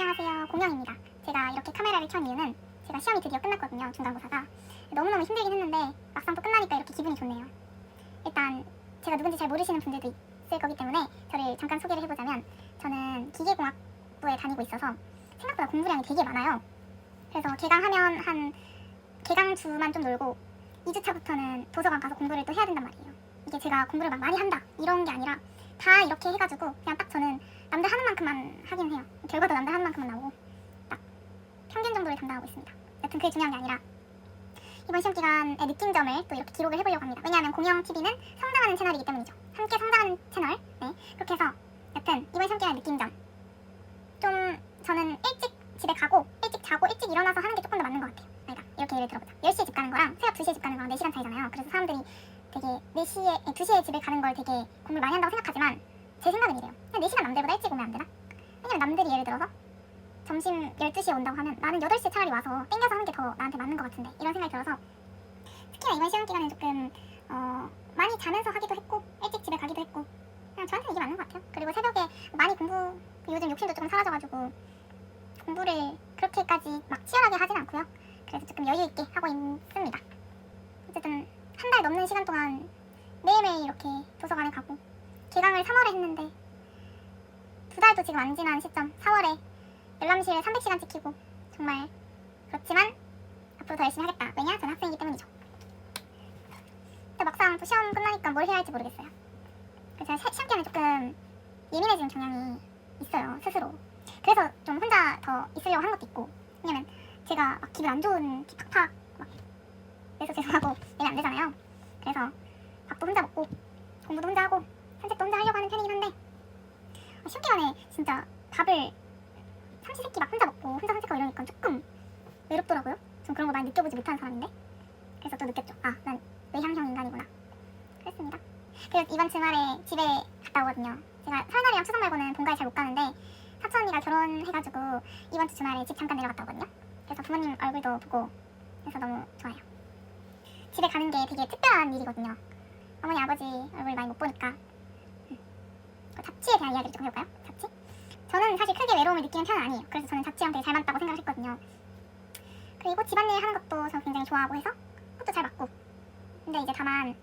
안녕하세요, 공영입니다. 제가 이렇게 카메라를 켠 이유는 제가 시험이 드디어 끝났거든요, 중간고사가. 너무너무 힘들긴 했는데 막상 또 끝나니까 이렇게 기분이 좋네요. 일단 제가 누군지 잘 모르시는 분들도 있을 거기 때문에 저를 잠깐 소개를 해보자면, 저는 기계공학부에 다니고 있어서 생각보다 공부량이 되게 많아요. 그래서 개강하면 한 개강 주만 좀 놀고 2주차부터는 도서관 가서 공부를 또 해야 된단 말이에요. 이게 제가 공부를 막 많이 한다 이런 게 아니라 다 이렇게 해가지고 그냥 딱 저는 남들 하는 만큼만 하긴 해요. 결과도 남들 하는 만큼만 나오고 딱 평균 정도를 담당하고 있습니다. 여튼 그게 중요한 게 아니라 이번 시험 기간의 느낀 점을 또 이렇게 기록을 해보려고 합니다. 왜냐하면 공영TV는 성장하는 채널이기 때문이죠. 함께 성장하는 채널. 네, 그렇게 해서 여튼 이번 시험 기간의 느낀 점, 좀 저는 일찍 집에 가고 일찍 자고 일찍 일어나서 하는 게 조금 더 맞는 것 같아요. 그러니까 이렇게 예를 들어보자. 10시에 집 가는 거랑 새벽 2시에 집 가는 거랑 4시간 차이잖아요. 그래서 사람들이 되게 2시에 집에 가는 걸 되게 공부를 많이 한다고 생각하지만 제 생각은 이래요. 그냥 4시간 남들보다 일찍 오면 안 되나? 왜냐면 남들이 예를 들어서 점심 12시에 온다고 하면 나는 8시에 차라리 와서 땡겨서 하는 게 더 나한테 맞는 것 같은데, 이런 생각이 들어서 특히나 이번 시험 기간에 조금 많이 자면서 하기도 했고 일찍 집에 가기도 했고 그냥 저한테는 이게 맞는 것 같아요. 그리고 새벽에 많이 요즘 욕심도 조금 사라져가지고 공부를 그렇게까지 막 치열하게 하진 않고요. 그래서 조금 여유 있게 하고 있습니다. 어쨌든 한 달 넘는 시간 동안 매일매일 이렇게 도서관에 가고, 개강을 3월에 했는데 2달도 지금 안 지난 시점 4월에 열람실에 300시간 찍히고, 정말 그렇지만 앞으로 더 열심히 하겠다. 왜냐? 저는 학생이기 때문이죠. 근데 막상 또 시험 끝나니까 뭘 해야 할지 모르겠어요. 그래서 제가 시험 기간에 조금 예민해지는 경향이 있어요, 스스로. 그래서 좀 혼자 더 있으려고 하는 것도 있고, 왜냐면 제가 막 기분 안 좋은 티 팍팍 막 그래서 죄송하고 이러면 안 되잖아요. 그래서 밥도 혼자 먹고 공부도 혼자 하고 산책도 혼자 하려고 하는 편이긴 한데, 시험 기간에 진짜 밥을 삼시세끼 막 혼자 먹고 혼자 산책하고 이러니까 조금 외롭더라고요. 전 그런 거 많이 느껴보지 못하는 사람인데, 그래서 또 느꼈죠. 아, 난 외향형 인간이구나. 그랬습니다. 그래서 이번 주말에 집에 갔다 오거든요. 제가 설날이랑 추석 말고는 본가에 잘 못 가는데 사촌 언니가 결혼해가지고 이번 주 주말에 집 잠깐 내려갔다 오거든요. 그래서 부모님 얼굴도 보고 해서 너무 좋아요. 집에 가는 게 되게 특별한 일이거든요. 어머니 아버지 얼굴 많이 못 보니까. 잡지에 대한 이야기를 좀 해볼까요? 잡지? 저는 사실 크게 외로움을 느끼는 편은 아니에요. 그래서 저는 잡지랑 되게 잘 맞다고 생각을 했거든요. 그리고 집안일 하는 것도 저 굉장히 좋아하고 해서 그것도 잘 맞고. 근데 이제 다만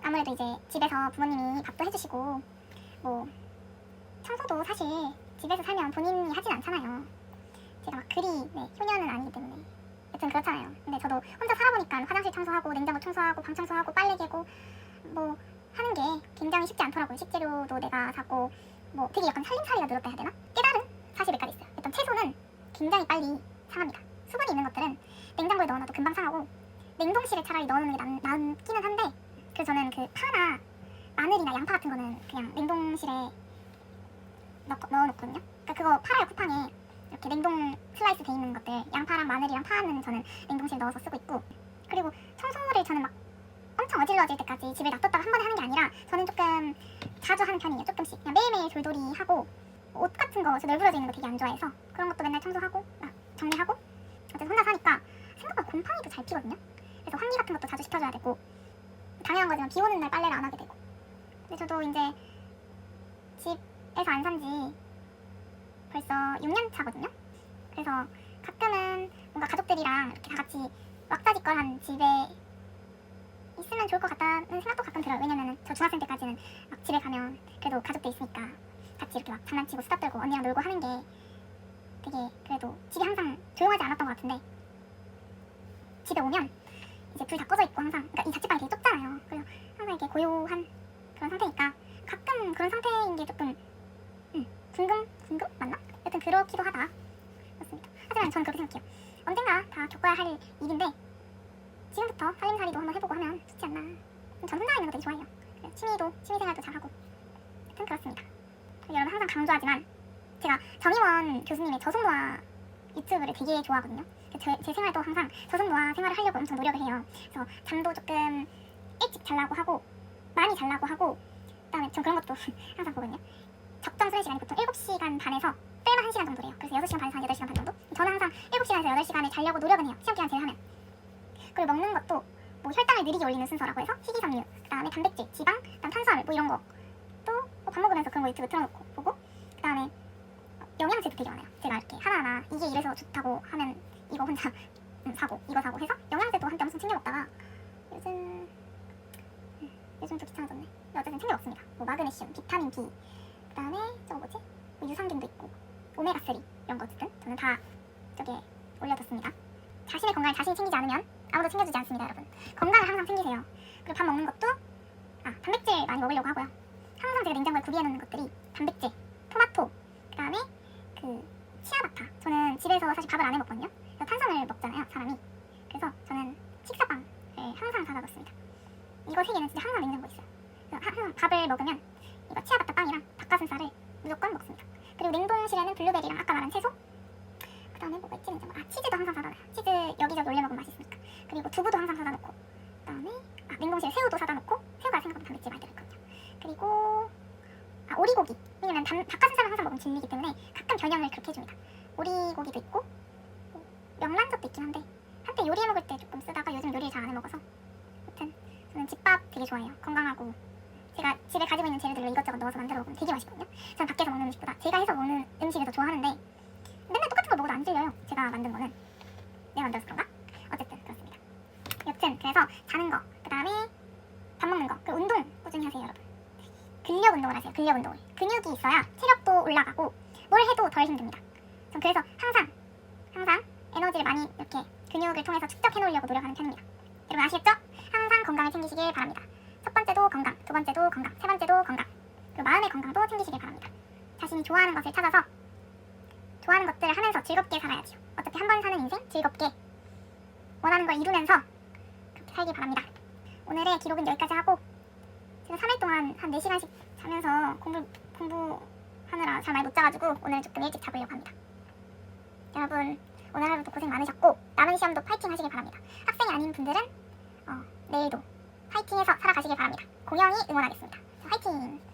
아무래도 이제 집에서 부모님이 밥도 해주시고 뭐 청소도 사실 집에서 살면 본인이 하진 않잖아요. 제가 막 그리 효녀는 아니기 때문에 여튼 그렇잖아요. 근데 저도 혼자 살아보니까 화장실 청소하고 냉장고 청소하고 방 청소하고 빨래 개고 뭐 하는 게 굉장히 쉽지 않더라고요. 식재료도 내가 사고 뭐 되게 약간 살림살이가 늘었다 해야 되나? 깨달은 사실이 몇 가지 있어요. 일단 채소는 굉장히 빨리 상합니다. 수분이 있는 것들은 냉장고에 넣어놔도 금방 상하고 냉동실에 차라리 넣어놓는 게 낫기는 한데, 그래서 저는 그 파나 마늘이나 양파 같은 거는 그냥 냉동실에 넣어놓거든요. 그러니까 그거 팔아요, 쿠팡에. 이렇게 냉동 슬라이스 돼 있는 것들, 양파랑 마늘이랑 파는 저는 냉동실에 넣어서 쓰고 있고, 그리고 청소를 저는 막 엄청 어질러질 때까지 집에 놔뒀다가 한 번에 하는 게 아니라 저는 조금 자주 하는 편이에요. 조금씩 그냥 매일매일 돌돌이 하고, 옷 같은 거 저 널브러져 있는 거 되게 안 좋아해서 그런 것도 맨날 청소하고 정리하고. 어쨌든 혼자 사니까 생각보다 곰팡이도 잘 피거든요. 그래서 환기 같은 것도 자주 시켜줘야 되고, 당연한 거지만 비 오는 날 빨래를 안 하게 되고. 근데 저도 이제 집에서 안 산 지 벌써 6년 차거든요. 그래서 가끔은 뭔가 가족들이랑 이렇게 다 같이 왁자지껄한 집에 있으면 좋을 것 같다는 생각도 가끔 들어요. 왜냐면은 저 중학생 때까지는 막 집에 가면 그래도 가족들 있으니까 같이 이렇게 막 장난치고 수다 떨고 언니랑 놀고 하는 게 되게 그래도 집이 항상 조용하지 않았던 것 같은데, 집에 오면 이제 불 다 꺼져 있고 항상, 그러니까 이 자취방이 되게 좁잖아요. 그래서 항상 이렇게 고요한 그런 상태니까 가끔 그런 상태인 게 조금 궁금 맞나? 여튼 그렇기도 하다. 그렇습니다. 하지만 저는 그렇게 생각해요. 언젠가 다 겪어야 할 일인데 지금부터 살림살이도 한번 해보고 하면 좋지 않나. 전 혼자 있는 거 되게 좋아해요. 취미생활도 잘하고. 여튼 그렇습니다. 여러분 항상 강조하지만 제가 정의원 교수님의 저속노화 유튜브를 되게 좋아하거든요. 제 생활도 항상 저속노화 생활을 하려고 엄청 노력을 해요. 그래서 잠도 조금 일찍 자려고 하고 많이 자려고 하고, 그다음에 전 그런 것도 항상 보거든요. 적정 수면 시간이 보통 7시간 반에서 뺄만 1시간 정도래요. 그래서 6시간 반에서 한 8시간 반 정도? 저는 항상 7시간에서 8시간을 자려고 노력은 해요. 시험 기간 제외하면. 그리고 먹는 것도 뭐 혈당을 느리게 올리는 순서라고 해서 식이섬유, 그다음에 단백질, 지방, 그다음 탄수화물 뭐 이런 거, 또 밥 먹으면서 그런 거 유튜브 틀어놓고 보고, 그다음에 영양제도 되게 많아요. 제가 제가 이렇게 하나하나 이게 이래서 좋다고 하면 이거 혼자 사고 이거 사고 해서 영양제도 한때 엄청 챙겨 먹다가 요즘 또 귀찮아졌네. 어쨌든 챙겨 먹습니다. 뭐 마그네슘, 비타민 B, 그다음에 저거 뭐지? 뭐 유산균도 있고 오메가3 이런 거 어쨌든 저는 다 저기에 올려뒀습니다. 자신의 건강을 자신이 챙기지 않으면 아무도 챙겨주지 않습니다, 여러분. 건강을 항상 챙기세요. 그리고 밥 먹는 것도 단백질 많이 먹으려고 하고요. 항상 제가 냉장고에 구비해놓는 것들이 단백질, 토마토, 그다음에 그 치아바타. 저는 집에서 사실 밥을 안 해먹거든요. 그래서 탄산을 먹잖아요, 사람이. 그래서 저는 식사빵을 항상 사다 놓습니다. 이거 세 개는 진짜 항상 냉장고에 있어요. 그래서 항상 밥을 먹으면 이거 치아바타 빵이랑 닭가슴살을 무조건 먹습니다. 그리고 냉동실에는 블루베리랑 아까 말한 채소, 그 다음에 뭐가 있지? 치즈도 항상 사다 놔요. 치즈 여기저기 올려 먹으면 맛있으니까. 그리고 두부도 항상 사다 놓고, 그 다음에 냉동실에 새우도 사다 놓고, 새우가 생각보다 단백질 많이 들어있거든요. 그리고 오리고기. 왜냐면 닭가슴살은 항상 먹으면 질리기 때문에 가끔 변형을 그렇게 해줍니다. 오리고기도 있고 명란젓도 있긴 한데 한때 요리해 먹을 때 조금 쓰다가 요즘 요리를 잘 안 해 먹어서 아무튼 저는 집밥 되게 좋아해요. 건강하고 제가 집에 가지고 있는 재료들로 이것저것 넣어서 만들어 먹으면 되게 맛있거든요. 저는 밖에서 먹는 음식보다 제가 해서 먹는 음식을 더 좋아하는데 맨날 똑같은 걸 먹어도 안 질려요. 제가 만든 거는 내가 만들어서 그런가? 어쨌든 그렇습니다. 여튼 그래서 자는 거, 그 다음에 밥 먹는 거, 그 운동 꾸준히 하세요, 여러분. 근력 운동을 하세요. 근력 운동을. 근육이 있어야 체력도 올라가고 뭘 해도 덜 힘듭니다. 전 그래서 항상 에너지를 많이 이렇게 근육을 통해서 축적해 놓으려고 노력하는 편입니다. 여러분 아시겠죠? 항상 건강을 챙기시길 바랍니다. 첫 번째도 건강, 두 번째도 건강, 세 번째도 건강, 그리고 마음의 건강도 챙기시길 바랍니다. 자신이 좋아하는 것을 찾아서 좋아하는 것들을 하면서 즐겁게 살아야죠. 어차피 한 번 사는 인생 즐겁게 원하는 걸 이루면서 그렇게 살길 바랍니다. 오늘의 기록은 여기까지 하고 제가 3일 동안 한 4시간씩 자면서 공부하느라 잠 많이 못 자가지고 오늘 조금 일찍 자보려고 합니다. 여러분 오늘 하루도 고생 많으셨고 남은 시험도 파이팅 하시길 바랍니다. 학생이 아닌 분들은 내일도 파이팅해서 살아가시길 바랍니다. 공영이 응원하겠습니다. 파이팅!